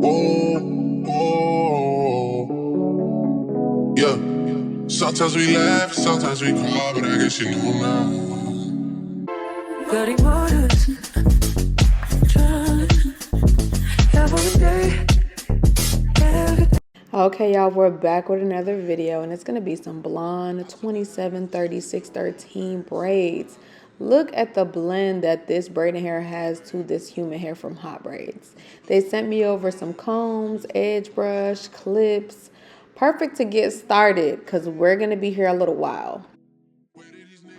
Oh, oh, yeah. Sometimes we laugh, sometimes we cry, but I guess you know now. Bloody waters, okay, y'all, we're back with another video, and it's going to be some blonde 273613 braids. Look at the blend that this braiding hair has to this human hair from Hot Braids. They sent me over some combs, edge brush, clips. Perfect to get started because we're going to be here a little while.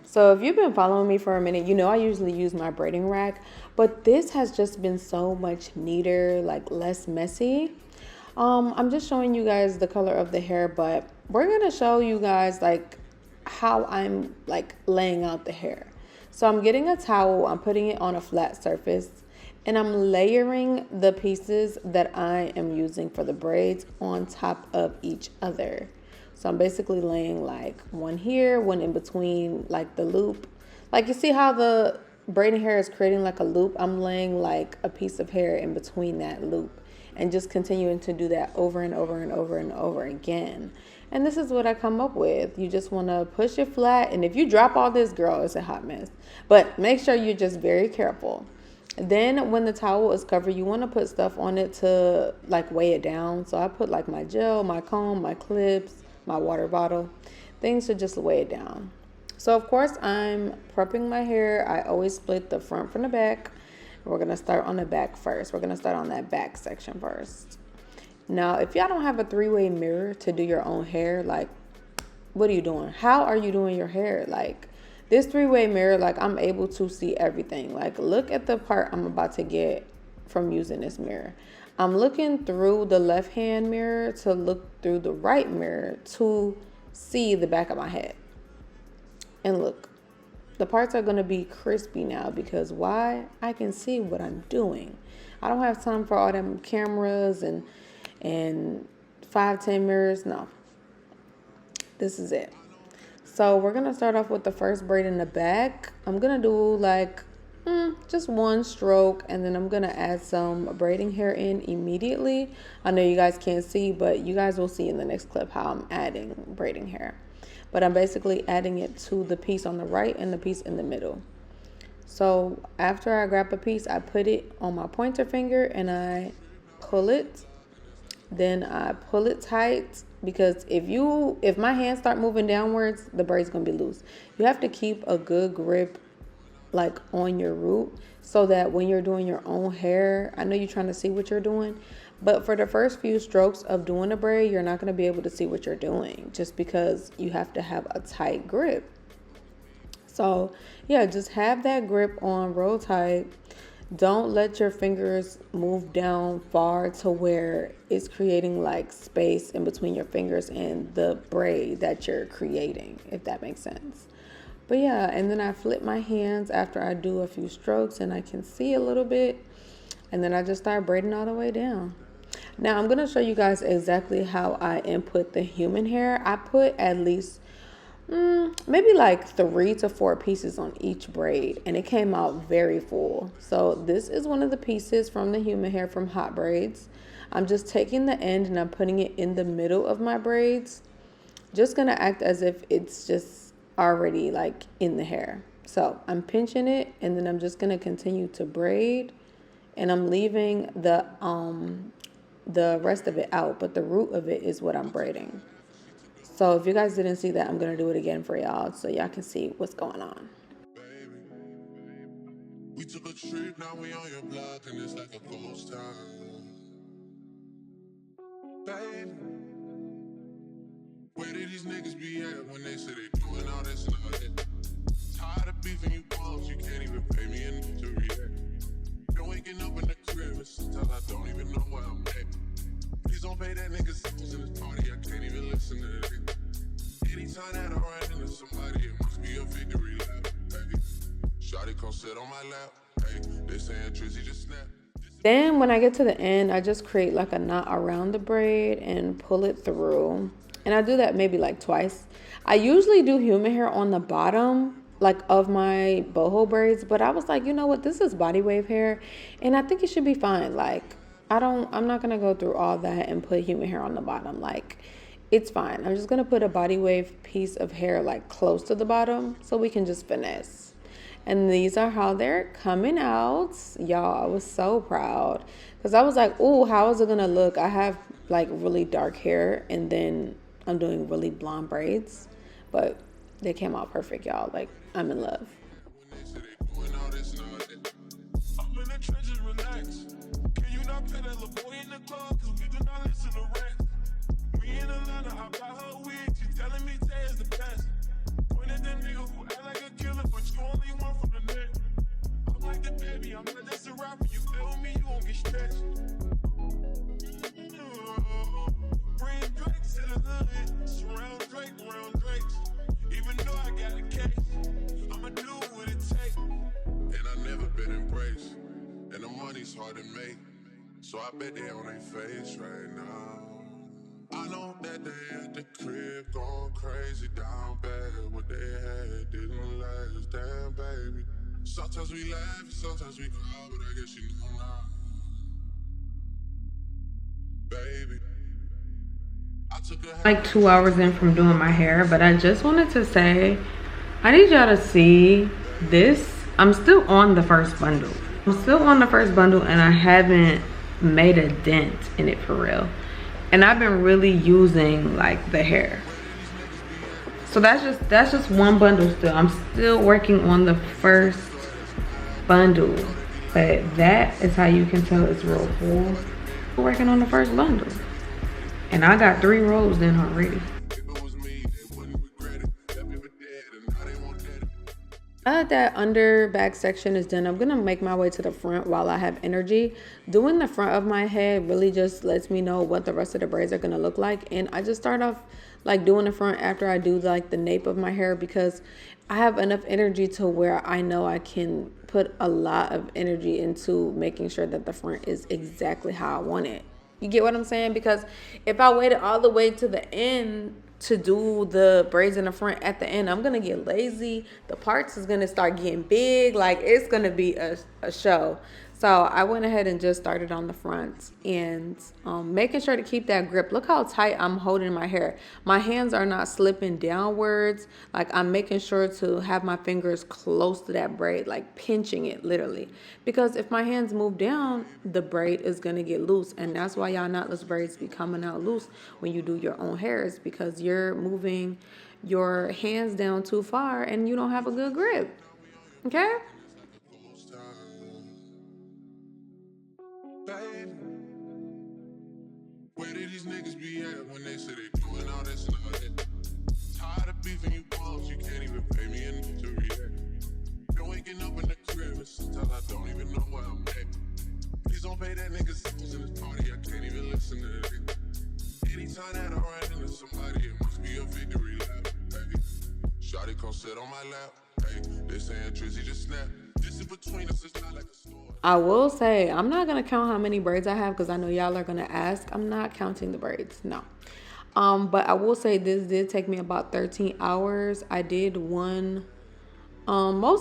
So if you've been following me for a minute, you know I usually use my braiding rack, but this has just been so much neater, like less messy. I'm just showing you guys the color of the hair, but we're gonna show you guys like how I'm like laying out the hair. So I'm getting a towel, I'm putting it on a flat surface, and I'm layering the pieces that I am using for the braids on top of each other. So I'm basically laying like one here, one in between like the loop. Like you see how the braiding hair is creating like a loop? I'm laying like a piece of hair in between that loop and just continuing to do that over and over and over and over again. And this is what I come up with. You just want to push it flat, and if you drop all this, girl, it's a hot mess. But make sure you're just very careful. Then when the towel is covered, you want to put stuff on it to like weigh it down. So I put like my gel, my comb, my clips, my water bottle, things to just weigh it down. So of course I'm prepping my hair. I always split the front from the back. We're gonna start on the back first. We're gonna start on that back section first. Now, if y'all don't have a three-way mirror to do your own hair, like, what are you doing? How are you doing your hair? Like, this three-way mirror, like, I'm able to see everything. Like, look at the part I'm about to get from using this mirror. I'm looking through the left-hand mirror to look through the right mirror to see the back of my head. And look, the parts are going to be crispy now because why? I can see what I'm doing. I don't have time for all them cameras and 5-10 mirrors. No, this is it. So we're going to start off with the first braid in the back. I'm going to do like just one stroke, and then I'm going to add some braiding hair in immediately. I know you guys can't see, but you guys will see in the next clip how I'm adding braiding hair. But I'm basically adding it to the piece on the right and the piece in the middle. So after I grab a piece, I put it on my pointer finger and I pull it. Then I pull it tight, because if my hands start moving downwards, the braid's gonna be loose. You have to keep a good grip like on your root so that when you're doing your own hair, I know you're trying to see what you're doing, but for the first few strokes of doing a braid, you're not gonna be able to see what you're doing just because you have to have a tight grip. So yeah, just have that grip on real tight. Don't let your fingers move down far to where it's creating like space in between your fingers and the braid that you're creating, if that makes sense. But yeah, and then I flip my hands after I do a few strokes and I can see a little bit. And then I just start braiding all the way down. Now I'm going to show you guys exactly how I input the human hair. I put at least maybe like 3 to 4 pieces on each braid, and it came out very full. So this is one of the pieces from the human hair from Hot Braids. I'm just taking the end and I'm putting it in the middle of my braids, just gonna act as if it's just already like in the hair. So I'm pinching it, and then I'm just gonna continue to braid, and I'm leaving the rest of it out, but the root of it is what I'm braiding. So if you guys didn't see that, I'm going to do it again for y'all so y'all can see what's going on. We took a trip, now we on your block, and it's like a ghost town. Baby, where did these niggas be at when they say they doing all this and all that? Tired of beefing you bums, you can't even pay me enough to react. Been waking up in the crib, and sometimes I don't even know where I'm at. Please don't pay that nigga songs in this party, I can't even listen to that. Anytime that I run into somebody, it must be a victory lap. Hey, shawty come sit on my lap. Hey, they saying Trizzy just snap. Then when I get to the end, I just create like a knot around the braid and pull it through. And I do that maybe like twice. I usually do human hair on the bottom like of my boho braids, but I was like, you know what, this is body wave hair and I think it should be fine. Like, I'm not gonna go through all that and put human hair on the bottom. Like, it's fine. I'm just gonna put a body wave piece of hair like close to the bottom so we can just finesse. And these are how they're coming out. Y'all, I was so proud because I was like, oh, how is it gonna look? I have like really dark hair and then I'm doing really blonde braids, but they came out perfect, y'all. Like, I'm in love. I'm in the trenches, relax. Can you not play that little boy in the club? Cause we do not listen to rap. We in Atlanta, I buy her wig. She telling me Tay is the best. Point at that nigga who act like a killer, but you only one from the net. I'm like the baby, I'm not just a rapper. You play with me, you won't get stretched. Bring Drakes to the hood. Surround Drake, around Drakes. Even though I got a case, I'ma do what it takes. And I never been embraced. And the money's hard to make. So I bet they on their face right now. I know that they at the crib going crazy down bad. What they had didn't last, damn baby. Sometimes we laugh, sometimes we cry, but I guess you know now. Baby, I took a Like 2 hours in from doing my hair, but I just wanted to say, I need y'all to see this. I'm still on the first bundle. And I haven't made a dent in it for real. And I've been really using like the hair. So that's just one bundle still. I'm still working on the first bundle. But that is how you can tell it's real full. We're working on the first bundle. And I got 3 rolls in already. Now that that under back section is done, I'm gonna make my way to the front while I have energy. Doing the front of my head really just lets me know what the rest of the braids are gonna look like. And I just start off like doing the front after I do like the nape of my hair, because I have enough energy to where I know I can put a lot of energy into making sure that the front is exactly how I want it. You get what I'm saying? Because if I waited all the way to the end to do the braids in the front at the end, I'm gonna get lazy. The parts is gonna start getting big. Like, it's gonna be a show. So I went ahead and just started on the front and making sure to keep that grip. Look how tight I'm holding my hair. My hands are not slipping downwards. Like, I'm making sure to have my fingers close to that braid, like pinching it literally. Because if my hands move down, the braid is going to get loose. And that's why y'all knotless braids be coming out loose when you do your own hairs, because you're moving your hands down too far and you don't have a good grip. Okay? Where did these niggas be at when they say they doing all this and all that? Tired of beefing you bums, you can't even pay me enough to react. Been waking up in the crib and sometimes I don't even know where I'm at. Please don't pay that nigga songs in this party, I can't even listen to that. Anytime that I run into somebody, it must be a victory lap. Hey, shawty come sit on my lap. Hey, they saying Trizzy just snap. This is between us, it's not like a store. I will say, I'm not going to count how many braids I have because I know y'all are going to ask. I'm not counting the braids, no. But I will say this did take me about 13 hours. I did most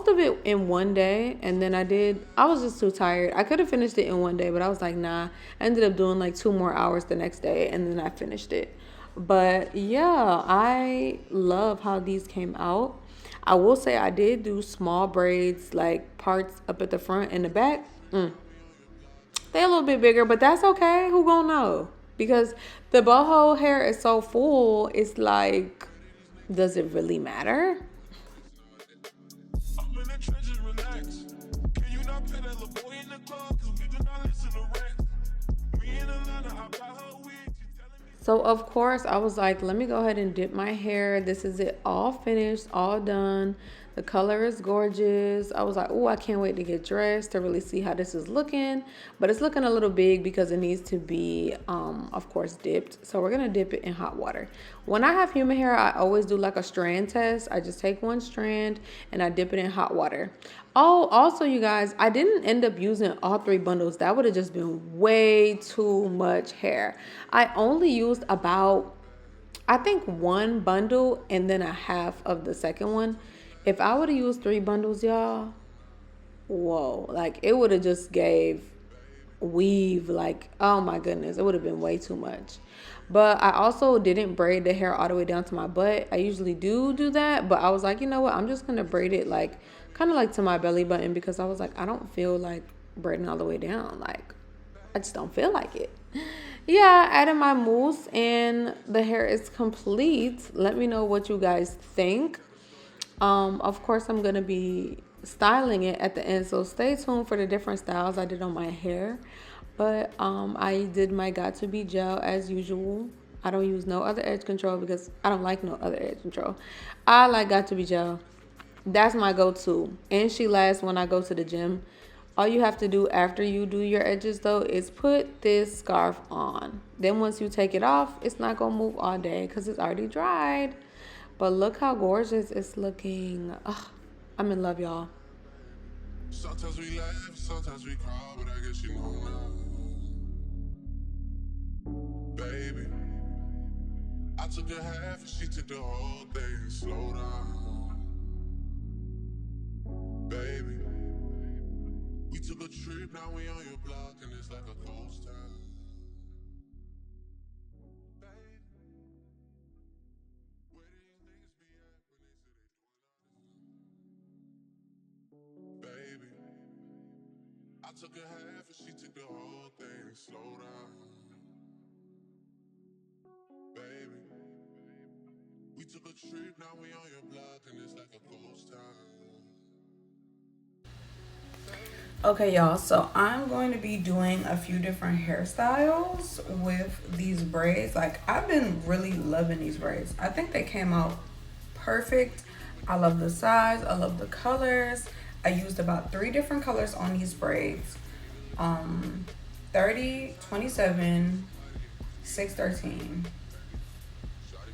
of it in one day. And then I was just too tired. I could have finished it in one day, but I was like, nah. I ended up doing like 2 more hours the next day and then I finished it. But yeah, I love how these came out. I will say I did do small braids, like parts up at the front and the back. They're a little bit bigger, but that's okay. Who gonna know? Because the boho hair is so full, it's like, does it really matter? I'm in the trenches, relax. Can you not play that little boy in the club? Cause we do not listen to rap. We in Atlanta, I buy her wig. So of course I was like, let me go ahead and dip my hair. This is it, all finished, all done. The color is gorgeous. I was like, oh, I can't wait to get dressed to really see how this is looking. But it's looking a little big because it needs to be, of course, dipped. So we're going to dip it in hot water. When I have human hair, I always do like a strand test. I just take one strand and I dip it in hot water. Oh, also, you guys, I didn't end up using all 3 bundles. That would have just been way too much hair. I only used about, I think, 1 bundle and then a half of the second one. If I would have used 3 bundles, y'all, whoa, like it would have just gave weave. Like, oh my goodness, it would have been way too much. But I also didn't braid the hair all the way down to my butt. I usually do that, but I was like, you know what, I'm just gonna braid it like kind of like to my belly button, because I was like, I don't feel like braiding all the way down. Like, I just don't feel like it. Yeah, I added my mousse and the hair is complete. Let me know what you guys think. Of course, I'm gonna be styling it at the end, so stay tuned for the different styles I did on my hair. But I did my got to be gel as usual. I don't use no other edge control because I don't like no other edge control. I like got to be gel. That's my go-to, and she lasts when I go to the gym. All you have to do after you do your edges though is put this scarf on. Then once you take it off, it's not gonna move all day because it's already dried. But look how gorgeous it's looking. Ugh, I'm in love, y'all. Sometimes we laugh, sometimes we cry, but I guess you know now. Baby, I took a half and she took the whole thing. Slow down. Baby, we took a trip, now we on your block and it's like a ghost town. Baby, I took a half and she took the whole thing. Slow down. Baby, we took a trip, now we on your block and it's like a ghost town. Okay, y'all, so I'm going to be doing a few different hairstyles with these braids. Like, I've been really loving these braids. I think they came out perfect. I love the size, I love the colors. I used about 3 different colors on these braids. 30, 27, 613.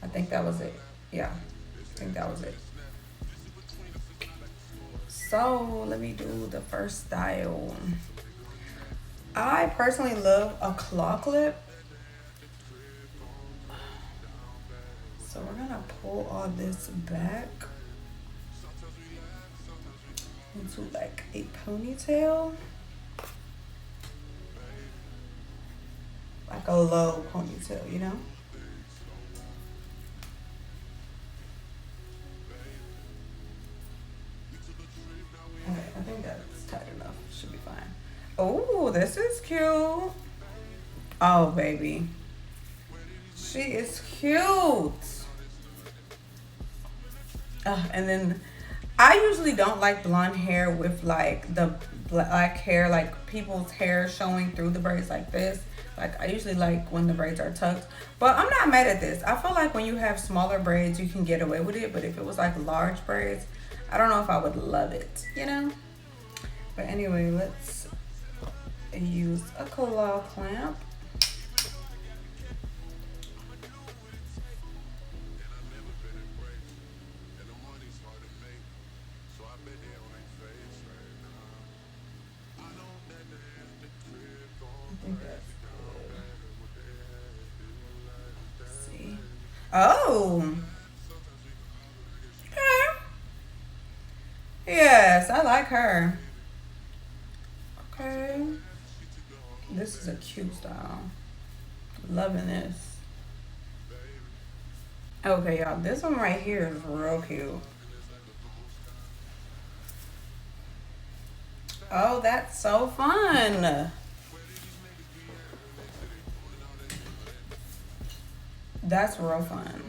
I think that was it. Yeah, I think that was it. So let me do the first style. I personally love a claw clip. So we're gonna pull all this back into like a ponytail. Like a low ponytail, you know? Okay, I think that's tight enough. Should be fine. Oh, this is cute. Oh, baby. She is cute. And then I usually don't like blonde hair with like the black hair, like people's hair showing through the braids like this. Like, I usually like when the braids are tucked. But I'm not mad at this. I feel like when you have smaller braids, you can get away with it. But if it was like large braids, I don't know if I would love it, you know? But anyway, let's use a claw clamp. I think that's good. Let's see. Oh! Okay. Yes, I like her. Okay. This is a cute style. Loving this. Okay, y'all. This one right here is real cute. Oh, that's so fun. That's real fun.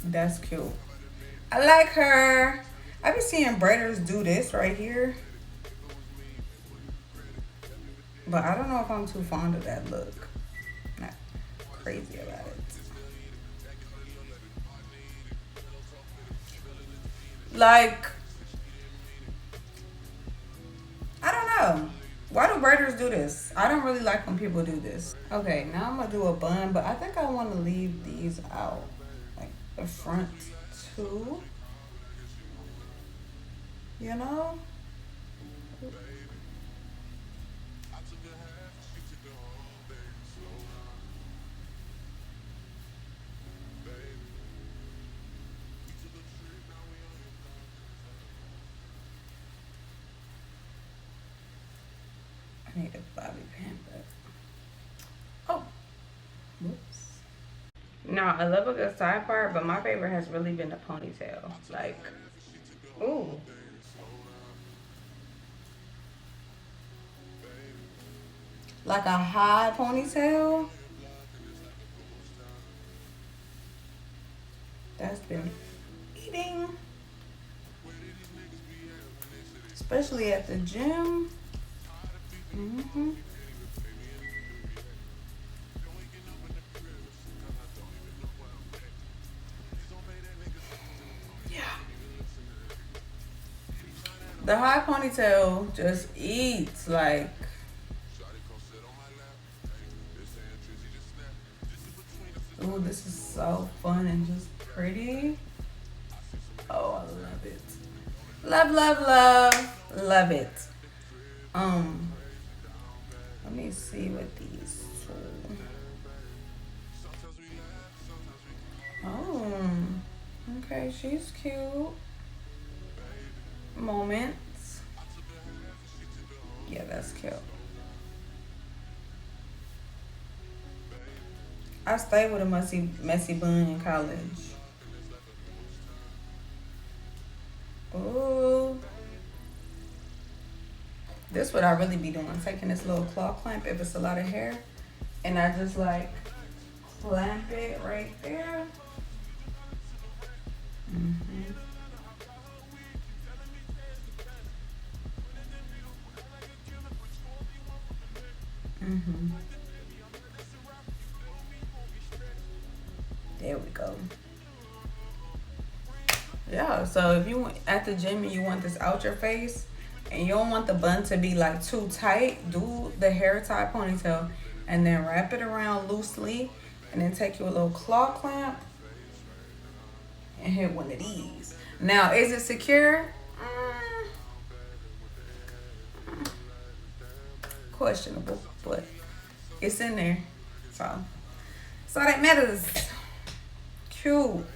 That's cute. I like her. I be seeing braiders do this right here, but I don't know if I'm too fond of that look. Not crazy about it. Like, I don't know. Why do braiders do this? I don't really like when people do this. Okay, now I'm gonna do a bun, but I think I want to leave these out, like the front two. You know? I need a bobby pin, but oh, whoops. Now I love a good side part, but my favorite has really been the ponytail. Like, ooh. Like a high ponytail. That's been eating. Especially at the gym. Mm-hmm. Yeah. The high ponytail just eats like. Ooh, this is so fun and just pretty. Oh, I love it. Love, love, love. Love it. Let me see what these two. Oh, okay, she's cute. Moments. Yeah, that's cute. I stayed with a messy bun in college. Ooh. This what I really be doing. Taking this little claw clamp if it's a lot of hair. And I just like clamp it right there. Mm-hmm. Mm-hmm. There we go. Yeah, so if you want at the gym and you want this out your face and you don't want the bun to be like too tight, do the hair tie ponytail and then wrap it around loosely and then take your little claw clamp and hit one of these. Now, is it secure? Questionable, but it's in there. So that matters. Cute.